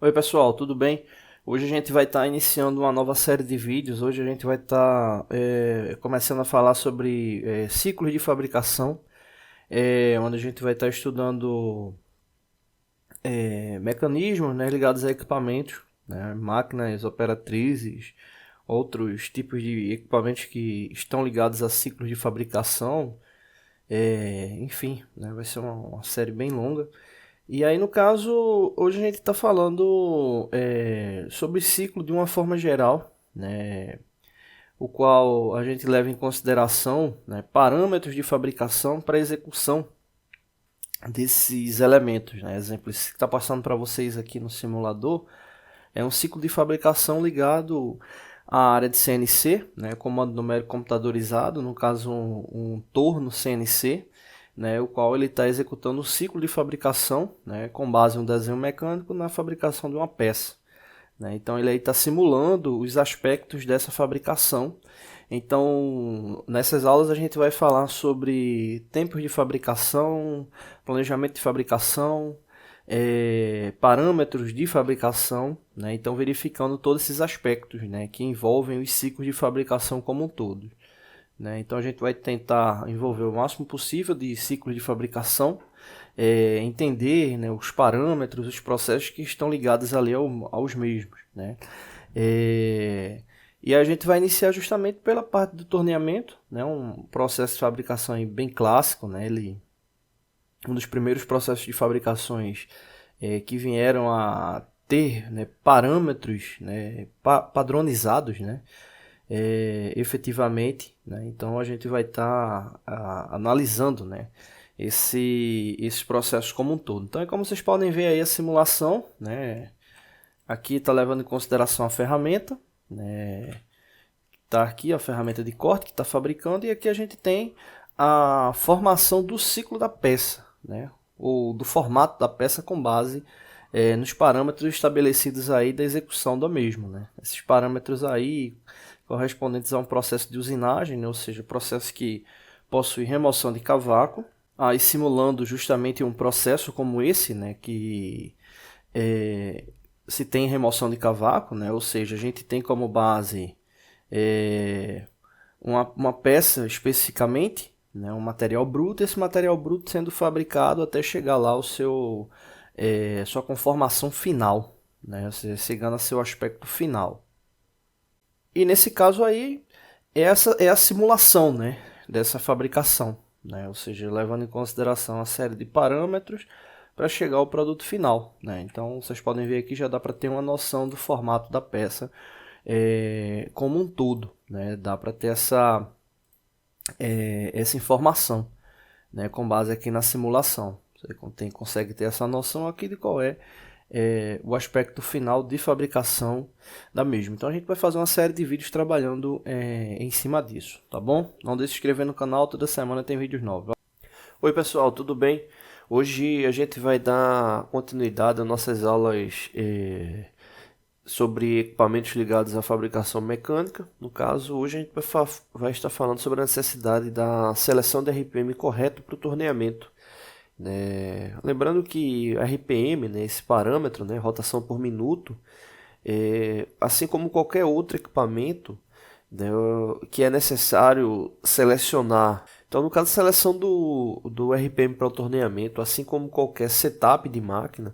Oi pessoal, tudo bem? Hoje a gente vai estar iniciando uma nova série de vídeos. Hoje a gente vai estar começando a falar sobre ciclos de fabricação, onde a gente vai estar estudando mecanismos, né, ligados a equipamentos, né, máquinas operatrizes, outros tipos de equipamentos que estão ligados a ciclos de fabricação, enfim, né, vai ser uma série bem longa. E aí, no caso, hoje a gente está falando sobre ciclo de uma forma geral, né, o qual a gente leva em consideração, né, parâmetros de fabricação para execução desses elementos. Né. Exemplo, esse que está passando para vocês aqui no simulador é um ciclo de fabricação ligado à área de CNC, né, comando numérico computadorizado, no caso um torno CNC, né, o qual ele está executando o ciclo de fabricação, né, com base em um desenho mecânico na fabricação de uma peça. Né. Então ele está simulando os aspectos dessa fabricação. Então, nessas aulas a gente vai falar sobre tempos de fabricação, planejamento de fabricação, parâmetros de fabricação, né? Então verificando todos esses aspectos, né, que envolvem os ciclos de fabricação como um todo. Né? Então a gente vai tentar envolver o máximo possível de ciclos de fabricação, entender, né, os parâmetros, os processos que estão ligados ali aos mesmos. Né? E a gente vai iniciar justamente pela parte do torneamento, né, um processo de fabricação aí bem clássico, né, um dos primeiros processos de fabricações que vieram a ter, né, parâmetros, né, padronizados, né, efetivamente. Né? Então a gente vai estar analisando, né, esses processos como um todo. Então, como vocês podem ver aí a simulação, né, aqui está levando em consideração a ferramenta, né, está aqui a ferramenta de corte que está fabricando, e aqui a gente tem a formação do ciclo da peça, né, ou do formato da peça com base nos parâmetros estabelecidos aí da execução do mesmo. Né. Esses parâmetros aí correspondentes a um processo de usinagem, né, ou seja, processo que possui remoção de cavaco, aí simulando justamente um processo como esse, né, que se tem remoção de cavaco, né, ou seja, a gente tem como base uma peça especificamente, né, um material bruto, esse material bruto sendo fabricado até chegar lá ao sua conformação final, né, chegando a seu aspecto final. E nesse caso aí, essa é a simulação, né, dessa fabricação, né, ou seja, levando em consideração a série de parâmetros para chegar ao produto final. Né. Então vocês podem ver aqui, já dá para ter uma noção do formato da peça como um todo. Né. Dá para ter essa informação, né, com base aqui na simulação. Você consegue ter essa noção aqui de qual é o aspecto final de fabricação da mesma. Então a gente vai fazer uma série de vídeos trabalhando em cima disso, tá bom? Não deixe de se inscrever no canal, toda semana tem vídeos novos. Oi pessoal, tudo bem? Hoje a gente vai dar continuidade às nossas aulas sobre equipamentos ligados à fabricação mecânica. No caso, hoje a gente vai estar falando sobre a necessidade da seleção de RPM correto para o torneamento. Né? Lembrando que RPM, né, esse parâmetro, né, rotação por minuto, assim como qualquer outro equipamento, né, que é necessário selecionar. Então, no caso, a seleção do RPM para o torneamento, assim como qualquer setup de máquina,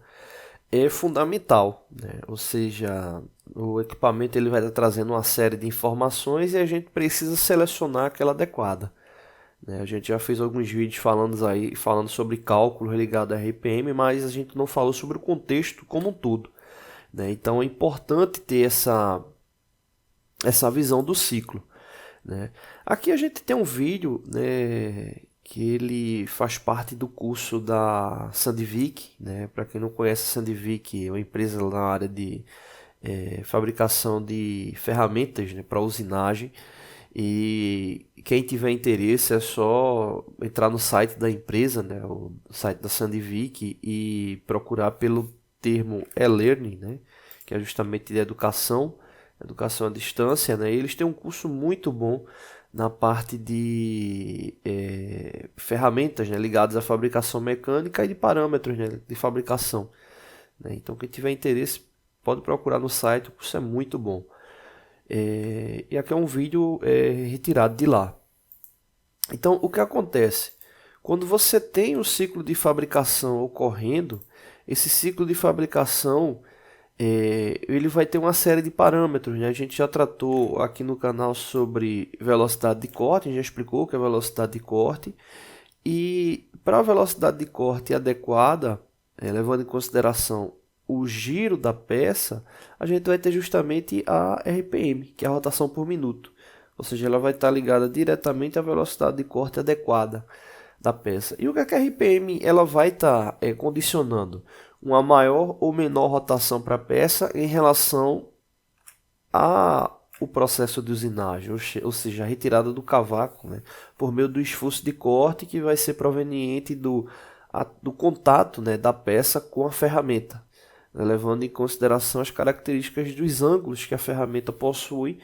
é fundamental. Né? Ou seja, o equipamento ele vai estar trazendo uma série de informações e a gente precisa selecionar aquela adequada. A gente já fez alguns vídeos falando sobre cálculo ligado a RPM, mas a gente não falou sobre o contexto como um todo. Né? Então é importante ter essa visão do ciclo. Né? Aqui a gente tem um vídeo, né, que ele faz parte do curso da Sandvik. Né? Para quem não conhece, a Sandvik é uma empresa na área de fabricação de ferramentas, né, para usinagem. E quem tiver interesse é só entrar no site da empresa, né, o site da Sandvik, e procurar pelo termo e-learning, né, que é justamente de educação à distância. Né, e eles têm um curso muito bom na parte de ferramentas, né, ligadas à fabricação mecânica e de parâmetros, né, de fabricação. Né. Então quem tiver interesse pode procurar no site, o curso é muito bom. E aqui é um vídeo retirado de lá. Então, o que acontece? Quando você tem um ciclo de fabricação ocorrendo, esse ciclo de fabricação ele vai ter uma série de parâmetros, né? A gente já tratou aqui no canal sobre velocidade de corte, a gente já explicou o que é velocidade de corte. E para a velocidade de corte adequada, levando em consideração o giro da peça, a gente vai ter justamente a RPM, que é a rotação por minuto. Ou seja, ela vai estar ligada diretamente à velocidade de corte adequada da peça. E o que é que a RPM ela vai estar condicionando? Uma maior ou menor rotação para a peça em relação ao processo de usinagem, ou seja, a retirada do cavaco, né, por meio do esforço de corte que vai ser proveniente do contato, né, da peça com a ferramenta, né, levando em consideração as características dos ângulos que a ferramenta possui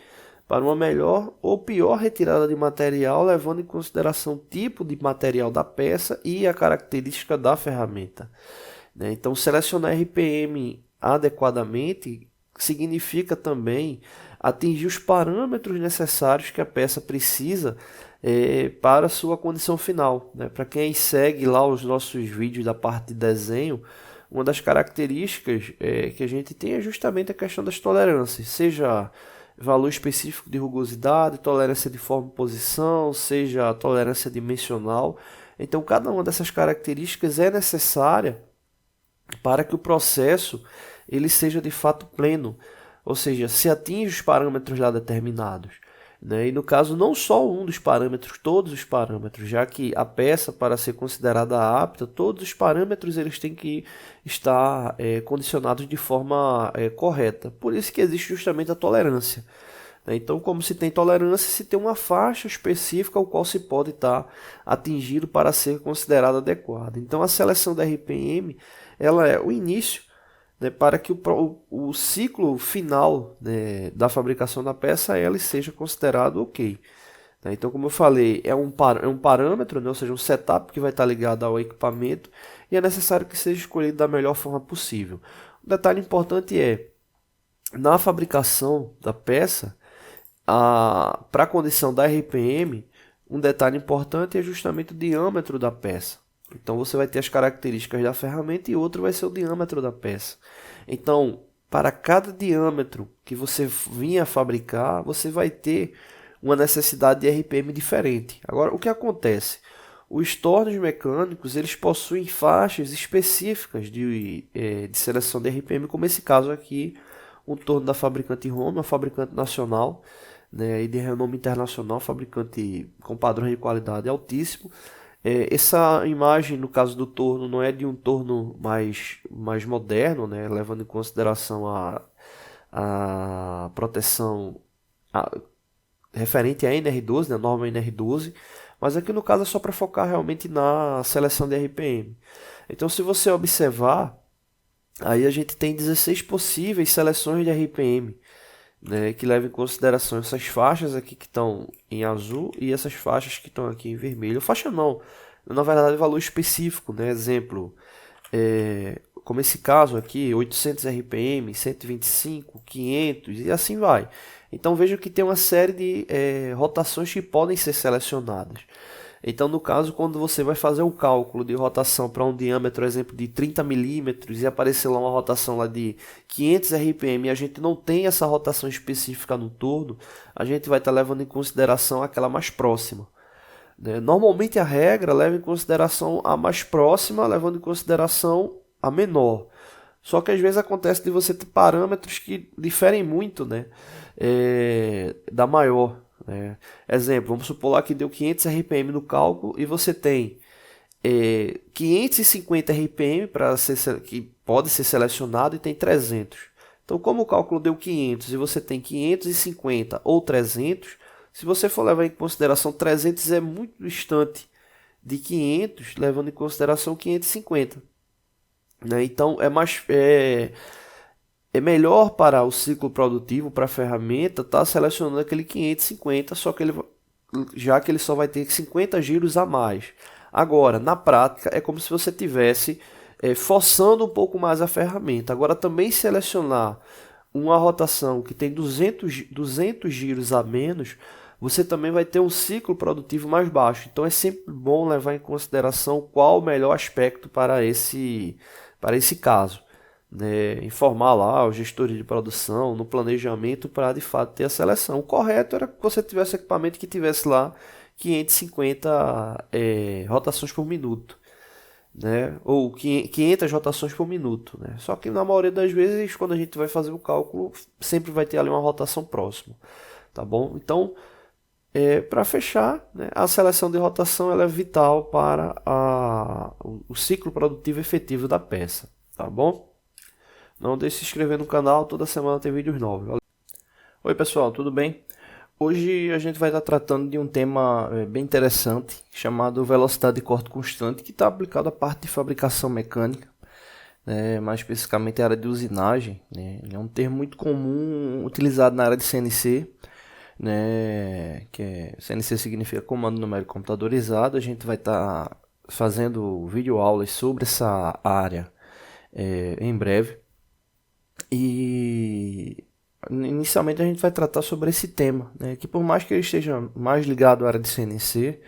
para uma melhor ou pior retirada de material, levando em consideração o tipo de material da peça e a característica da ferramenta. Então, selecionar RPM adequadamente significa também atingir os parâmetros necessários que a peça precisa para a sua condição final. Para quem segue lá os nossos vídeos da parte de desenho, uma das características que a gente tem é justamente a questão das tolerâncias, seja valor específico de rugosidade, tolerância de forma e posição, seja a tolerância dimensional. Então, cada uma dessas características é necessária para que o processo ele seja de fato pleno, ou seja, se atinge os parâmetros lá determinados. E no caso, não só um dos parâmetros, todos os parâmetros, já que a peça, para ser considerada apta, todos os parâmetros eles têm que estar condicionados de forma correta. Por isso que existe justamente a tolerância. Então, como se tem tolerância, se tem uma faixa específica ao qual se pode estar atingido para ser considerado adequado. Então, a seleção da RPM ela é o início, né, para que o ciclo final, né, da fabricação da peça ele seja considerado ok. Então, como eu falei, é um parâmetro, né, ou seja, um setup que vai estar ligado ao equipamento e é necessário que seja escolhido da melhor forma possível. Um detalhe importante é, na fabricação da peça, para a condição da RPM, um detalhe importante é justamente o diâmetro da peça. Então você vai ter as características da ferramenta e outro vai ser o diâmetro da peça. Então, para cada diâmetro que você vinha fabricar, você vai ter uma necessidade de RPM diferente. Agora, o que acontece? Os tornos mecânicos eles possuem faixas específicas de seleção de RPM, como esse caso aqui, um torno da fabricante Roma, uma fabricante nacional, né, e de renome internacional, fabricante com padrão de qualidade altíssimo. Essa imagem, no caso do torno, não é de um torno mais moderno, né, levando em consideração a proteção referente à NR12, né, a norma NR12, mas aqui no caso é só para focar realmente na seleção de RPM. Então, se você observar, aí a gente tem 16 possíveis seleções de RPM, né, que levam em consideração essas faixas aqui que estão em azul e essas faixas que estão aqui em vermelho. Faixa não, na verdade valor específico, né? Exemplo, como esse caso aqui, 800 RPM, 125, 500 e assim vai. Então veja que tem uma série de rotações que podem ser selecionadas. Então, no caso, quando você vai fazer um cálculo de rotação para um diâmetro, exemplo, de 30 milímetros e aparecer lá uma rotação lá de 500 RPM e a gente não tem essa rotação específica no torno, a gente vai estar levando em consideração aquela mais próxima. Normalmente a regra leva em consideração a mais próxima, levando em consideração a menor. Só que às vezes acontece de você ter parâmetros que diferem muito, né, da maior. Exemplo, vamos supor lá que deu 500 RPM no cálculo e você tem 550 RPM que pode ser selecionado e tem 300. Então, como o cálculo deu 500 e você tem 550 ou 300, se você for levar em consideração 300 é muito distante de 500, levando em consideração 550. Então, é melhor para o ciclo produtivo, para a ferramenta, estar selecionando aquele 550, já que ele só vai ter 50 giros a mais. Agora, na prática, é como se você tivesse forçando um pouco mais a ferramenta. Agora também selecionar uma rotação que tem 200 giros a menos, você também vai ter um ciclo produtivo mais baixo. Então é sempre bom levar em consideração qual o melhor aspecto para esse caso. Né? Informar lá os gestores de produção no planejamento para de fato ter a seleção. O correto era que você tivesse equipamento que tivesse lá 550 rotações por minuto. Né? Ou 500 rotações por minuto. Né? Só que na maioria das vezes, quando a gente vai fazer o cálculo, sempre vai ter ali uma rotação próxima. Tá bom? Então, para fechar, né, a seleção de rotação ela é vital para o ciclo produtivo efetivo da peça. Tá bom? Não deixe de se inscrever no canal, toda semana tem vídeos novos. Valeu. Oi pessoal, tudo bem? Hoje a gente vai estar tratando de um tema bem interessante, chamado velocidade de corte constante, que está aplicado à parte de fabricação mecânica, né, mais especificamente a área de usinagem. Né, é um termo muito comum utilizado na área de CNC, né, CNC significa comando numérico computadorizado. A gente vai estar fazendo videoaulas sobre essa área em breve. E inicialmente a gente vai tratar sobre esse tema, né, que por mais que ele esteja mais ligado à área de CNC,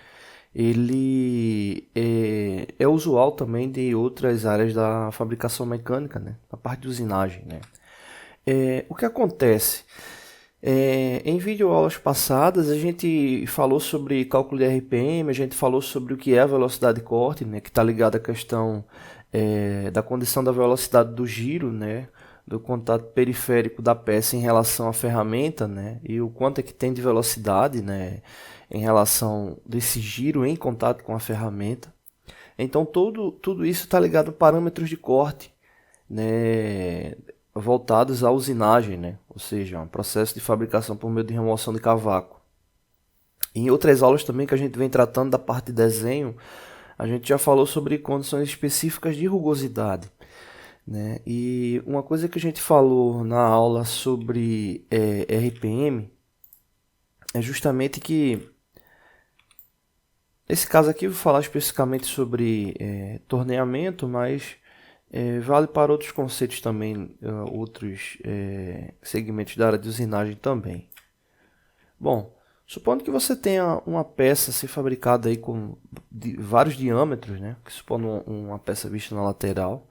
ele é usual também de outras áreas da fabricação mecânica, né, a parte de usinagem. Né. O que acontece? Em videoaulas passadas a gente falou sobre cálculo de RPM, a gente falou sobre o que é a velocidade de corte, né, que está ligada à questão da condição da velocidade do giro, né, do contato periférico da peça em relação à ferramenta, né, e o quanto é que tem de velocidade, né, em relação desse giro em contato com a ferramenta. Então tudo isso está ligado a parâmetros de corte, né, voltados à usinagem, né, ou seja, um processo de fabricação por meio de remoção de cavaco. Em outras aulas também que a gente vem tratando da parte de desenho, a gente já falou sobre condições específicas de rugosidade. Né? E uma coisa que a gente falou na aula sobre RPM é justamente que, nesse caso aqui eu vou falar especificamente sobre torneamento, mas vale para outros conceitos também, outros segmentos da área de usinagem também. Bom, supondo que você tenha uma peça ser fabricada aí com vários diâmetros, né? Supondo uma peça vista na lateral.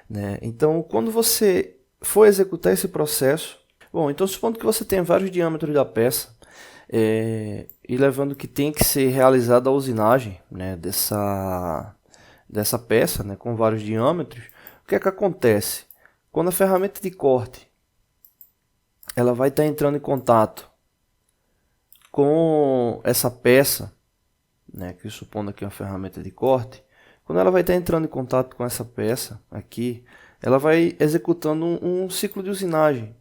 Né? Então, quando você for executar esse processo, então supondo que você tenha vários diâmetros da peça e levando que tem que ser realizada a usinagem, né, dessa peça, né, com vários diâmetros, o que é que acontece? Quando a ferramenta de corte ela vai estar entrando em contato com essa peça, né, que supondo aqui uma ferramenta de corte, quando ela vai estar entrando em contato com essa peça aqui, ela vai executando um ciclo de usinagem.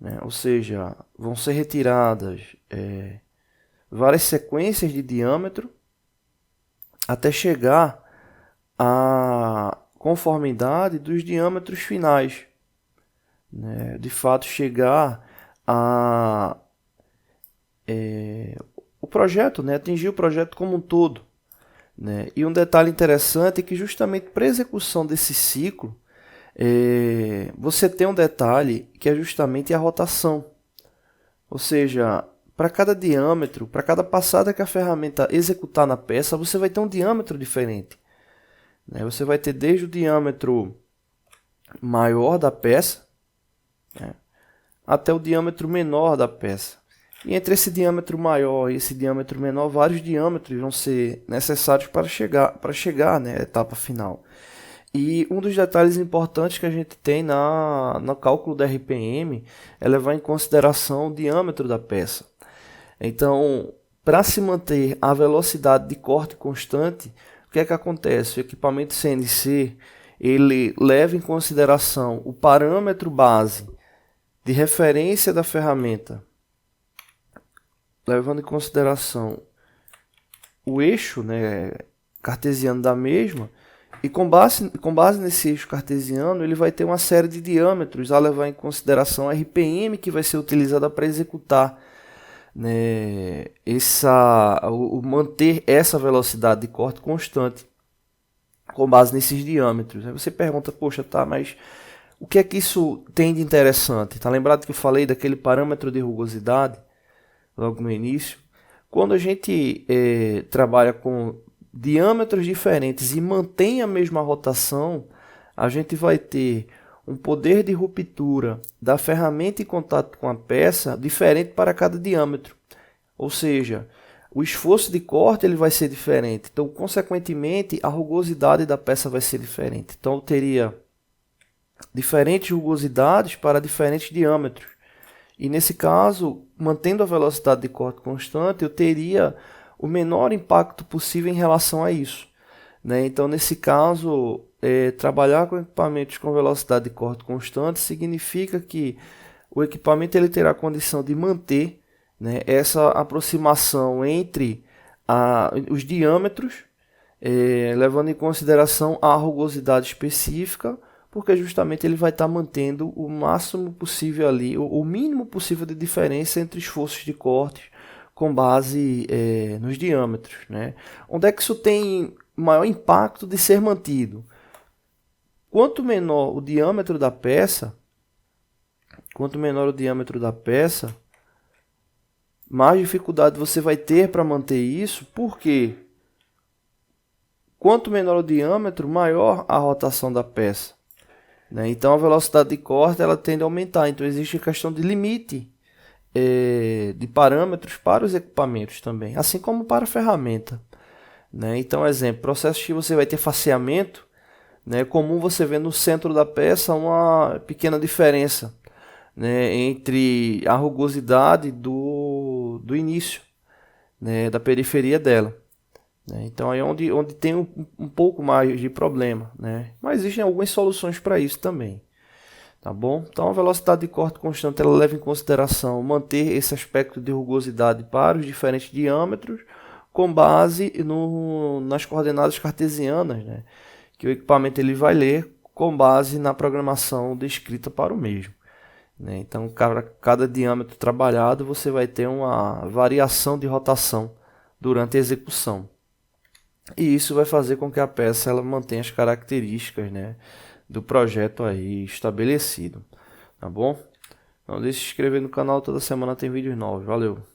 Né? Ou seja, vão ser retiradas várias sequências de diâmetro até chegar à conformidade dos diâmetros finais. Né? De fato, chegar a o projeto, né? Atingir o projeto como um todo. Né? E um detalhe interessante é que justamente para a execução desse ciclo, você tem um detalhe que é justamente a rotação. Ou seja, para cada diâmetro, para cada passada que a ferramenta executar na peça, você vai ter um diâmetro diferente. Né? Você vai ter desde o diâmetro maior da peça, né, até o diâmetro menor da peça. E entre esse diâmetro maior e esse diâmetro menor, vários diâmetros vão ser necessários para chegar, né, à etapa final. E um dos detalhes importantes que a gente tem no cálculo da RPM é levar em consideração o diâmetro da peça. Então, para se manter a velocidade de corte constante, o que é que acontece? O equipamento CNC ele leva em consideração o parâmetro base de referência da ferramenta, levando em consideração o eixo, né, cartesiano da mesma, e com base nesse eixo cartesiano, ele vai ter uma série de diâmetros a levar em consideração a RPM que vai ser utilizada para executar, né, manter essa velocidade de corte constante. com base nesses diâmetros. Aí você pergunta, poxa, tá, mas o que é que isso tem de interessante? Tá lembrado que eu falei daquele parâmetro de rugosidade logo no início? Quando a gente trabalha com diâmetros diferentes e mantém a mesma rotação, a gente vai ter um poder de ruptura da ferramenta em contato com a peça diferente para cada diâmetro. Ou seja, o esforço de corte ele vai ser diferente. Então, consequentemente, a rugosidade da peça vai ser diferente. Então, eu teria diferentes rugosidades para diferentes diâmetros. E nesse caso, mantendo a velocidade de corte constante, eu teria o menor impacto possível em relação a isso, né? Então, nesse caso, trabalhar com equipamentos com velocidade de corte constante significa que o equipamento ele terá a condição de manter, né, essa aproximação entre os diâmetros, levando em consideração a rugosidade específica, porque justamente ele vai estar mantendo o máximo possível ali, o mínimo possível de diferença entre esforços de corte com base nos diâmetros, né? Onde é que isso tem maior impacto de ser mantido? Quanto menor o diâmetro da peça, mais dificuldade você vai ter para manter isso, porque quanto menor o diâmetro, maior a rotação da peça, né? Então a velocidade de corte ela tende a aumentar. Então existe a questão de limite de parâmetros para os equipamentos também, assim como para a ferramenta, né? Então, exemplo, processos que você vai ter faceamento, né? É comum você ver no centro da peça uma pequena diferença, né, entre a rugosidade do início, né, da periferia dela, né? Então aí é onde tem um pouco mais de problema, né? Mas existem algumas soluções para isso também, tá bom? Então a velocidade de corte constante ela leva em consideração manter esse aspecto de rugosidade para os diferentes diâmetros com base nas coordenadas cartesianas, né, que o equipamento ele vai ler com base na programação descrita para o mesmo, né? Então, cada diâmetro trabalhado, você vai ter uma variação de rotação durante a execução. E isso vai fazer com que a peça ela mantenha as características, né, do projeto aí estabelecido. Tá bom? Não deixe de se inscrever no canal, toda semana tem vídeos novos. Valeu!